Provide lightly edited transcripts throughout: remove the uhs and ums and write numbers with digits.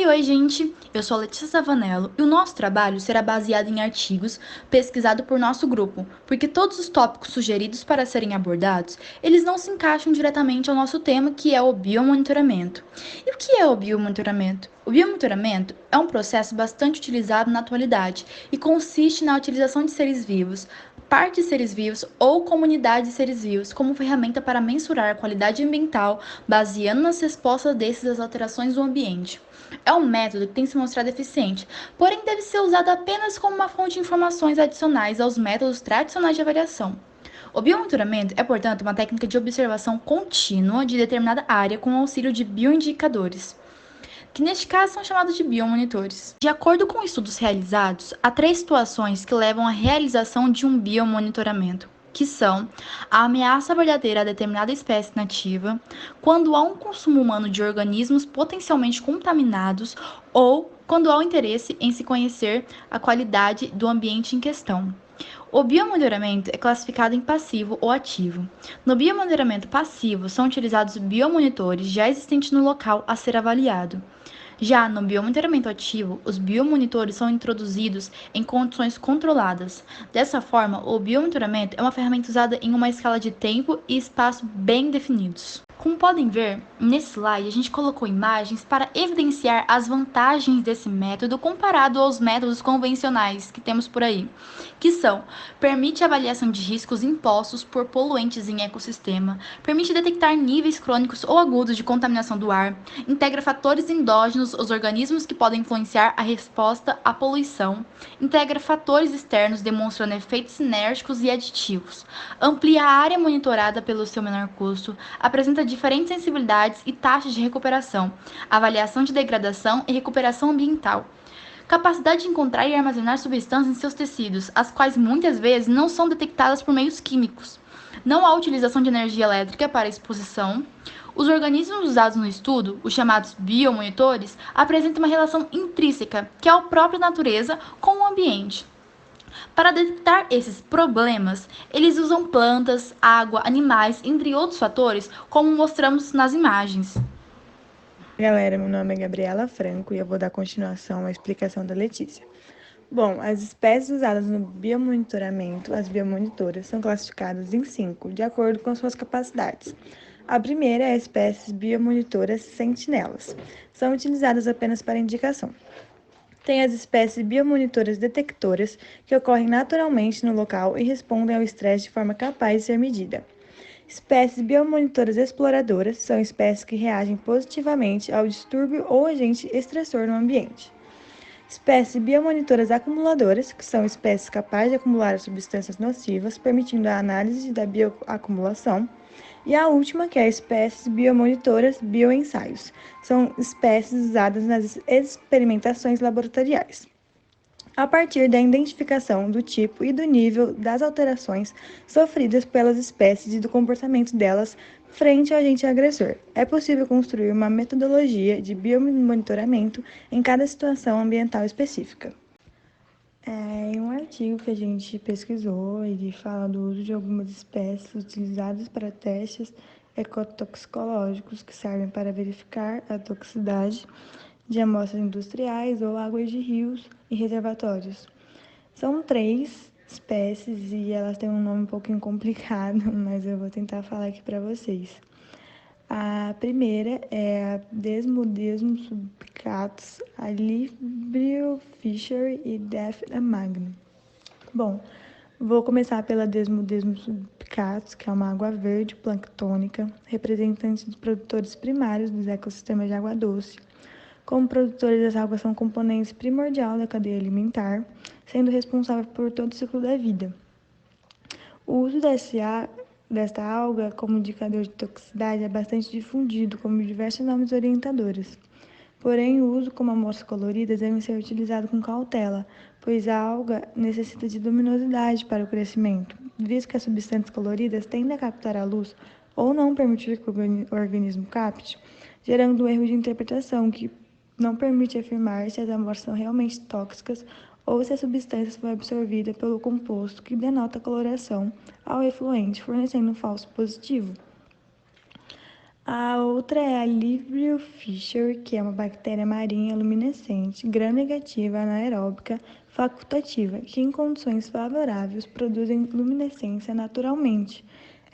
Oi, gente! Eu sou a Letícia Savanello e o nosso trabalho será baseado em artigos pesquisados por nosso grupo, porque todos os tópicos sugeridos para serem abordados, eles não se encaixam diretamente ao nosso tema, que é o biomonitoramento. E o que é o biomonitoramento? O biomonitoramento é um processo bastante utilizado na atualidade e consiste na utilização de seres vivos, partes de seres vivos ou comunidades de seres vivos como ferramenta para mensurar a qualidade ambiental, baseando nas respostas desses às alterações do ambiente. É um método que tem se mostrado eficiente, porém deve ser usado apenas como uma fonte de informações adicionais aos métodos tradicionais de avaliação. O biomonitoramento é, portanto, uma técnica de observação contínua de determinada área com o auxílio de bioindicadores, que neste caso são chamados de biomonitores. De acordo com estudos realizados, há três situações que levam à realização de um biomonitoramento, que são a ameaça verdadeira a determinada espécie nativa, quando há um consumo humano de organismos potencialmente contaminados ou quando há o interesse em se conhecer a qualidade do ambiente em questão. O biomonitoramento é classificado em passivo ou ativo. No biomonitoramento passivo, são utilizados biomonitores já existentes no local a ser avaliado. Já no biomonitoramento ativo, os biomonitores são introduzidos em condições controladas. Dessa forma, o biomonitoramento é uma ferramenta usada em uma escala de tempo e espaço bem definidos. Como podem ver, nesse slide a gente colocou imagens para evidenciar as vantagens desse método comparado aos métodos convencionais que temos por aí, que são: permite avaliação de riscos impostos por poluentes em ecossistema, permite detectar níveis crônicos ou agudos de contaminação do ar, integra fatores endógenos aos organismos que podem influenciar a resposta à poluição, integra fatores externos demonstrando efeitos sinérgicos e aditivos, amplia a área monitorada pelo seu menor custo, apresenta diferentes sensibilidades e taxas de recuperação, avaliação de degradação e recuperação ambiental. Capacidade de encontrar e armazenar substâncias em seus tecidos, as quais muitas vezes não são detectadas por meios químicos. Não há utilização de energia elétrica para exposição. Os organismos usados no estudo, os chamados biomonitores, apresentam uma relação intrínseca, que é a própria natureza, com o ambiente. Para detectar esses problemas, eles usam plantas, água, animais, entre outros fatores, como mostramos nas imagens. Galera, meu nome é Gabriela Franco e eu vou dar continuação à explicação da Letícia. Bom, as espécies usadas no biomonitoramento, as biomonitoras, são classificadas em 5, de acordo com suas capacidades. A primeira é a espécies biomonitoras sentinelas. São utilizadas apenas para indicação. Tem as espécies biomonitoras detectoras, que ocorrem naturalmente no local e respondem ao estresse de forma capaz de ser medida. Espécies biomonitoras exploradoras são espécies que reagem positivamente ao distúrbio ou agente estressor no ambiente. Espécies biomonitoras acumuladoras, que são espécies capazes de acumular substâncias nocivas, permitindo a análise da bioacumulação. E a última, que é a espécies biomonitoras bioensaios, são espécies usadas nas experimentações laboratoriais. A partir da identificação do tipo e do nível das alterações sofridas pelas espécies e do comportamento delas frente ao agente agressor, é possível construir uma metodologia de biomonitoramento em cada situação ambiental específica. Em um artigo que a gente pesquisou, ele fala do uso de algumas espécies utilizadas para testes ecotoxicológicos que servem para verificar a toxicidade de amostras industriais ou águas de rios e reservatórios. São 3 espécies e elas têm um nome um pouquinho complicado, mas eu vou tentar falar aqui para vocês. A primeira é a Desmodesmo subplicatus, a Librio fisher e Daphne magnum. Bom, vou começar pela Desmodesmo subplicatus, que é uma água verde planctônica, representante dos produtores primários dos ecossistemas de água doce. Como produtores, as algas são componentes primordial da cadeia alimentar, sendo responsável por todo o ciclo da vida. O uso desta alga como indicador de toxicidade é bastante difundido, como diversas normas orientadoras. Porém, o uso como amostras coloridas deve ser utilizado com cautela, pois a alga necessita de luminosidade para o crescimento, visto que as substâncias coloridas tendem a captar a luz ou não permitir que o organismo capte, gerando um erro de interpretação que não permite afirmar se as amostras são realmente tóxicas ou se a substância foi absorvida pelo composto que denota coloração ao efluente, fornecendo um falso positivo. A outra é a Livrio Fischer, que é uma bactéria marinha luminescente, gram-negativa anaeróbica facultativa, que em condições favoráveis produzem luminescência naturalmente.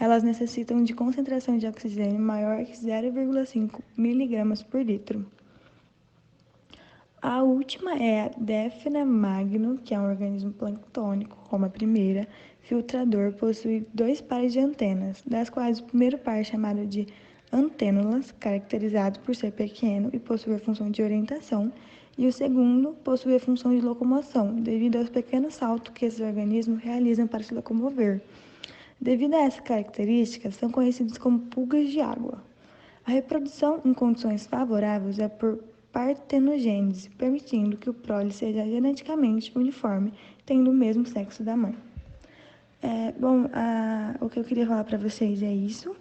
Elas necessitam de concentração de oxigênio maior que 0,5 mg por litro. A última é a Daphne magno, que é um organismo planctônico, como a primeira, filtrador, possui 2 pares de antenas, das quais o primeiro par, chamado de antênulas, caracterizado por ser pequeno e possuir função de orientação, e o segundo possui a função de locomoção, devido aos pequenos saltos que esses organismos realizam para se locomover. Devido a essas características, são conhecidos como pulgas de água. A reprodução em condições favoráveis é por partenogênese, permitindo que o prole seja geneticamente uniforme, tendo o mesmo sexo da mãe. O que eu queria falar para vocês é isso,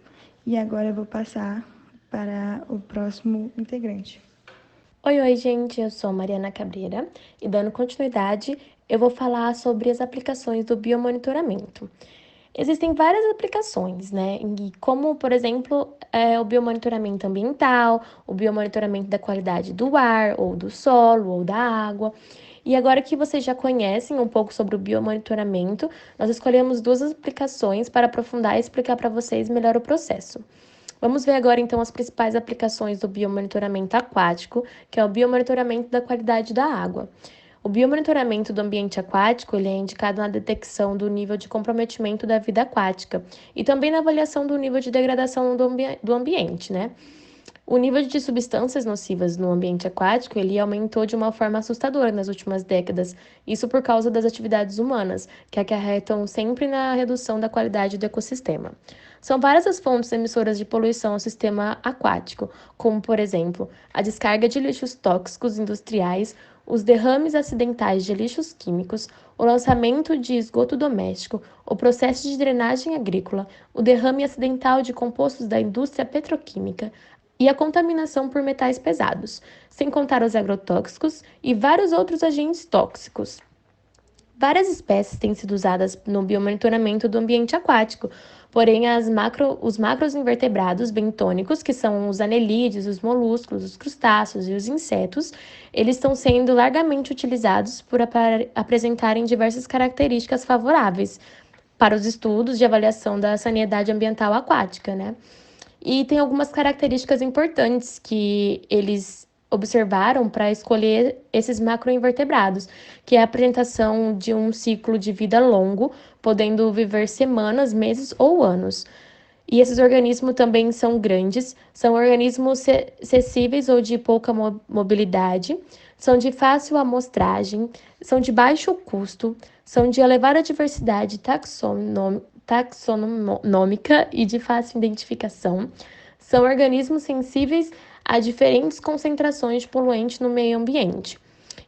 e agora eu vou passar para o próximo integrante. Oi, gente, eu sou Mariana Cabreira e dando continuidade, eu vou falar sobre as aplicações do biomonitoramento. Existem várias aplicações, né? Como, por exemplo, o biomonitoramento ambiental, o biomonitoramento da qualidade do ar, ou do solo, ou da água. E agora que vocês já conhecem um pouco sobre o biomonitoramento, nós escolhemos 2 aplicações para aprofundar e explicar para vocês melhor o processo. Vamos ver agora, então, as principais aplicações do biomonitoramento aquático, que é o biomonitoramento da qualidade da água. O biomonitoramento do ambiente aquático ele é indicado na detecção do nível de comprometimento da vida aquática e também na avaliação do nível de degradação do ambiente, né? O nível de substâncias nocivas no ambiente aquático ele aumentou de uma forma assustadora nas últimas décadas, isso por causa das atividades humanas, que acarretam sempre na redução da qualidade do ecossistema. São várias as fontes emissoras de poluição ao sistema aquático, como, por exemplo, a descarga de lixos tóxicos industriais, os derrames acidentais de lixos químicos, o lançamento de esgoto doméstico, o processo de drenagem agrícola, o derrame acidental de compostos da indústria petroquímica, e a contaminação por metais pesados, sem contar os agrotóxicos e vários outros agentes tóxicos. Várias espécies têm sido usadas no biomonitoramento do ambiente aquático, porém os macroinvertebrados bentônicos, que são os anelídeos, os moluscos, os crustáceos e os insetos, eles estão sendo largamente utilizados por apresentarem diversas características favoráveis para os estudos de avaliação da saneidade ambiental aquática, né? E tem algumas características importantes que eles observaram para escolher esses macroinvertebrados, que é a apresentação de um ciclo de vida longo, podendo viver semanas, meses ou anos. E esses organismos também são grandes, são organismos acessíveis ou de pouca mobilidade, são de fácil amostragem, são de baixo custo, são de elevada diversidade taxonômica e de fácil identificação, são organismos sensíveis a diferentes concentrações de poluentes no meio ambiente.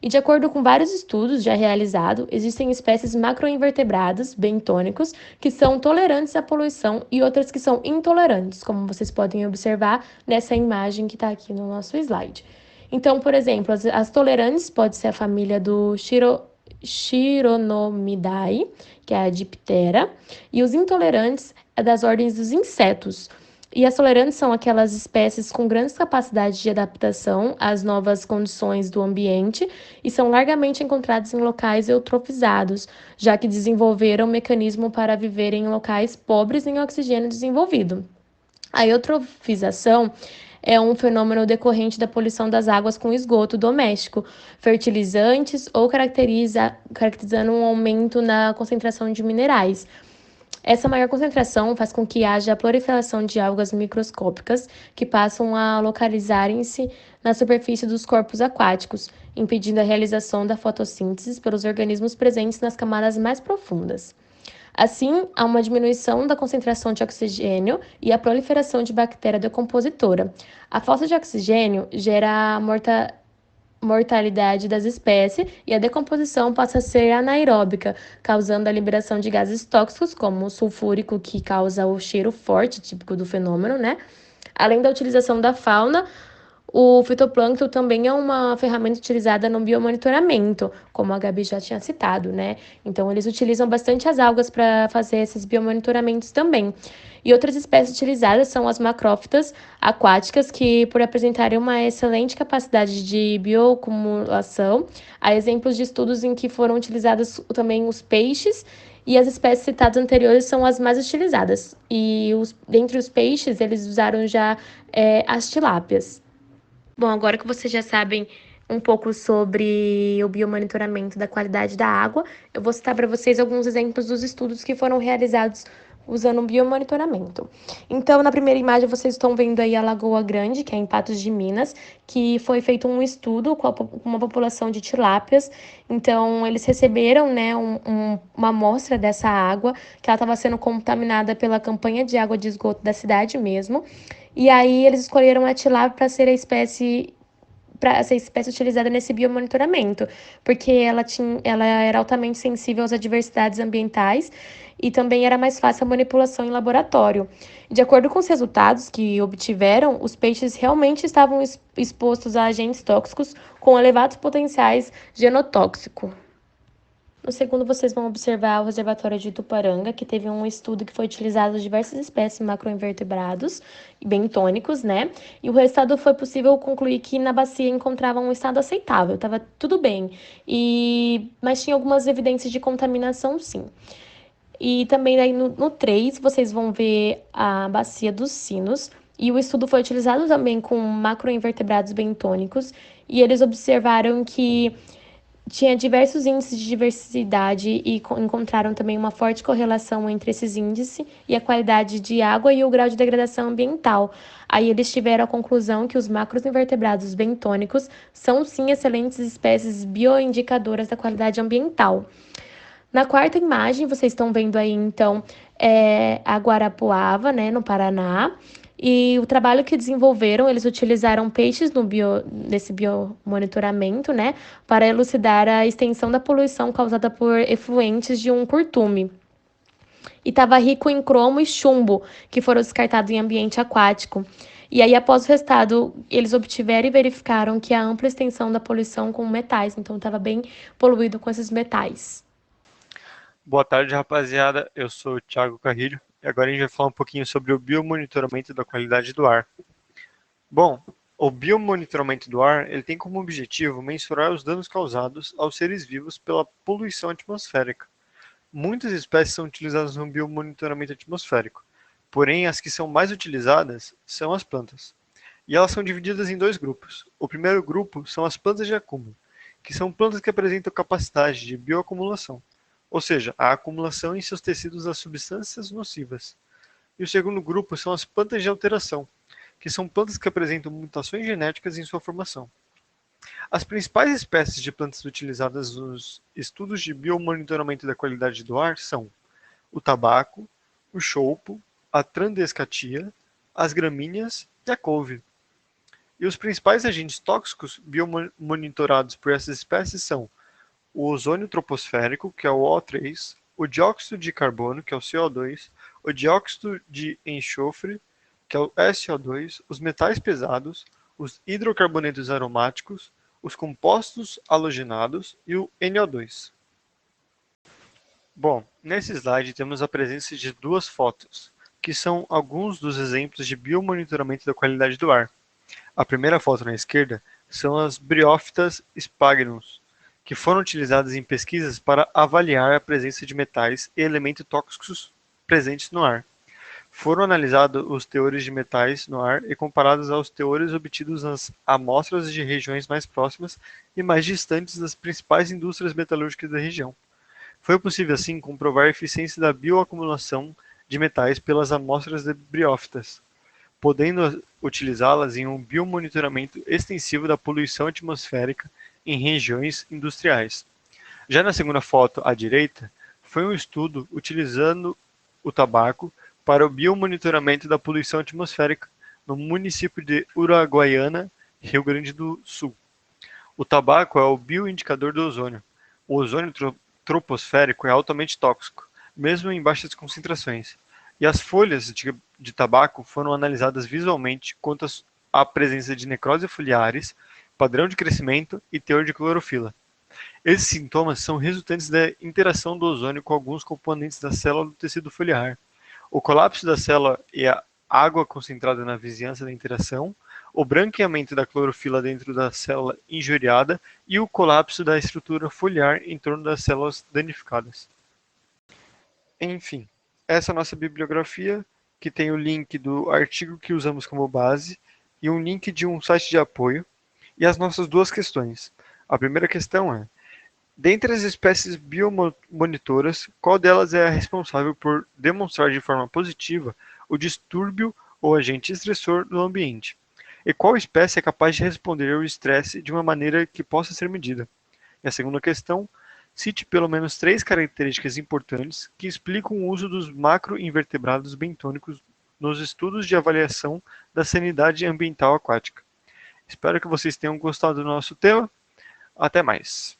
E de acordo com vários estudos já realizados, existem espécies macroinvertebradas bentônicos que são tolerantes à poluição e outras que são intolerantes, como vocês podem observar nessa imagem que está aqui no nosso slide. Então, por exemplo, as tolerantes pode ser a família do Chironomidae, que é a Diptera, e os intolerantes é das ordens dos insetos. E as tolerantes são aquelas espécies com grandes capacidades de adaptação às novas condições do ambiente e são largamente encontradas em locais eutrofizados, já que desenvolveram um mecanismo para viver em locais pobres em oxigênio desenvolvido. A eutrofização é um fenômeno decorrente da poluição das águas com esgoto doméstico, fertilizantes ou caracterizando um aumento na concentração de minerais. Essa maior concentração faz com que haja a proliferação de algas microscópicas que passam a localizarem-se na superfície dos corpos aquáticos, impedindo a realização da fotossíntese pelos organismos presentes nas camadas mais profundas. Assim, há uma diminuição da concentração de oxigênio e a proliferação de bactéria decompositora. A falta de oxigênio gera a mortalidade das espécies e a decomposição passa a ser anaeróbica, causando a liberação de gases tóxicos, como o sulfúrico, que causa o cheiro forte, típico do fenômeno, né? Além da utilização da fauna, O fitoplâncton também é uma ferramenta utilizada no biomonitoramento, como a Gabi já tinha citado, né? Então, eles utilizam bastante as algas para fazer esses biomonitoramentos também. E outras espécies utilizadas são as macrófitas aquáticas, que, por apresentarem uma excelente capacidade de bioacumulação, há exemplos de estudos em que foram utilizados também os peixes, e as espécies citadas anteriores são as mais utilizadas. E dentre os peixes, eles usaram já as tilápias. Bom, agora que vocês já sabem um pouco sobre o biomonitoramento da qualidade da água, eu vou citar para vocês alguns exemplos dos estudos que foram realizados usando o biomonitoramento. Então, na primeira imagem, vocês estão vendo aí a Lagoa Grande, que é em Patos de Minas, que foi feito um estudo com uma população de tilápias. Então, eles receberam, né, uma amostra dessa água, que ela estava sendo contaminada pela campanha de água de esgoto da cidade mesmo. E aí, eles escolheram a tilápia para ser a espécie utilizada nesse biomonitoramento, porque ela era altamente sensível às adversidades ambientais e também era mais fácil a manipulação em laboratório. De acordo com os resultados que obtiveram, os peixes realmente estavam expostos a agentes tóxicos com elevados potenciais genotóxicos. No segundo, vocês vão observar o reservatório de Ituparanga, que teve um estudo que foi utilizado diversas espécies macroinvertebrados, bentônicos, né? E o resultado foi possível concluir que na bacia encontrava um estado aceitável, estava tudo bem. Mas tinha algumas evidências de contaminação, sim. E também aí no 3, vocês vão ver a bacia dos sinos. E o estudo foi utilizado também com macroinvertebrados bentônicos. E eles observaram que tinha diversos índices de diversidade e encontraram também uma forte correlação entre esses índices e a qualidade de água e o grau de degradação ambiental. Aí eles tiveram a conclusão que os macroinvertebrados bentônicos são sim excelentes espécies bioindicadoras da qualidade ambiental. Na quarta imagem, vocês estão vendo aí, então, a Guarapuava, né, no Paraná. E o trabalho que desenvolveram, eles utilizaram peixes nesse biomonitoramento, né, para elucidar a extensão da poluição causada por efluentes de um curtume. E estava rico em cromo e chumbo, que foram descartados em ambiente aquático. E aí, após o resultado, eles obtiveram e verificaram que a ampla extensão da poluição com metais, então estava bem poluído com esses metais. Boa tarde, rapaziada. Eu sou o Thiago Carrilho e agora a gente vai falar um pouquinho sobre o biomonitoramento da qualidade do ar. Bom, o biomonitoramento do ar ele tem como objetivo mensurar os danos causados aos seres vivos pela poluição atmosférica. Muitas espécies são utilizadas no biomonitoramento atmosférico, porém as que são mais utilizadas são as plantas. E elas são divididas em dois grupos. O primeiro grupo são as plantas de acúmulo, que são plantas que apresentam capacidade de bioacumulação, ou seja, a acumulação em seus tecidos das substâncias nocivas. E o segundo grupo são as plantas de alteração, que são plantas que apresentam mutações genéticas em sua formação. As principais espécies de plantas utilizadas nos estudos de biomonitoramento da qualidade do ar são o tabaco, o choupo, a trandescatia, as gramíneas e a couve. E os principais agentes tóxicos biomonitorados por essas espécies são o ozônio troposférico, que é o O3, o dióxido de carbono, que é o CO2, o dióxido de enxofre, que é o SO2, os metais pesados, os hidrocarbonetos aromáticos, os compostos halogenados e o NO2. Bom, nesse slide temos a presença de duas fotos, que são alguns dos exemplos de biomonitoramento da qualidade do ar. A primeira foto na esquerda são as Bryophytas sphagnum, que foram utilizadas em pesquisas para avaliar a presença de metais e elementos tóxicos presentes no ar. Foram analisados os teores de metais no ar e comparados aos teores obtidos nas amostras de regiões mais próximas e mais distantes das principais indústrias metalúrgicas da região. Foi possível, assim, comprovar a eficiência da bioacumulação de metais pelas amostras de Bryophytas, podendo utilizá-las em um biomonitoramento extensivo da poluição atmosférica em regiões industriais. Já na segunda foto à direita, foi um estudo utilizando o tabaco para o biomonitoramento da poluição atmosférica no município de Uruguaiana, Rio Grande do Sul. O tabaco é o bioindicador do ozônio. O ozônio troposférico é altamente tóxico, mesmo em baixas concentrações, e as folhas de tabaco foram analisadas visualmente a presença de necrose foliares, padrão de crescimento e teor de clorofila. Esses sintomas são resultantes da interação do ozônio com alguns componentes da célula do tecido foliar. O colapso da célula e a água concentrada na vizinhança da interação, o branqueamento da clorofila dentro da célula injuriada e o colapso da estrutura foliar em torno das células danificadas. Enfim, essa é a nossa bibliografia, que tem o link do artigo que usamos como base e um link de um site de apoio, e as nossas duas questões. A primeira questão é: dentre as espécies biomonitoras, qual delas é a responsável por demonstrar de forma positiva o distúrbio ou agente estressor no ambiente? E qual espécie é capaz de responder ao estresse de uma maneira que possa ser medida? E a segunda questão: cite pelo menos 3 características importantes que explicam o uso dos macroinvertebrados bentônicos nos estudos de avaliação da sanidade ambiental aquática. Espero que vocês tenham gostado do nosso tema. Até mais!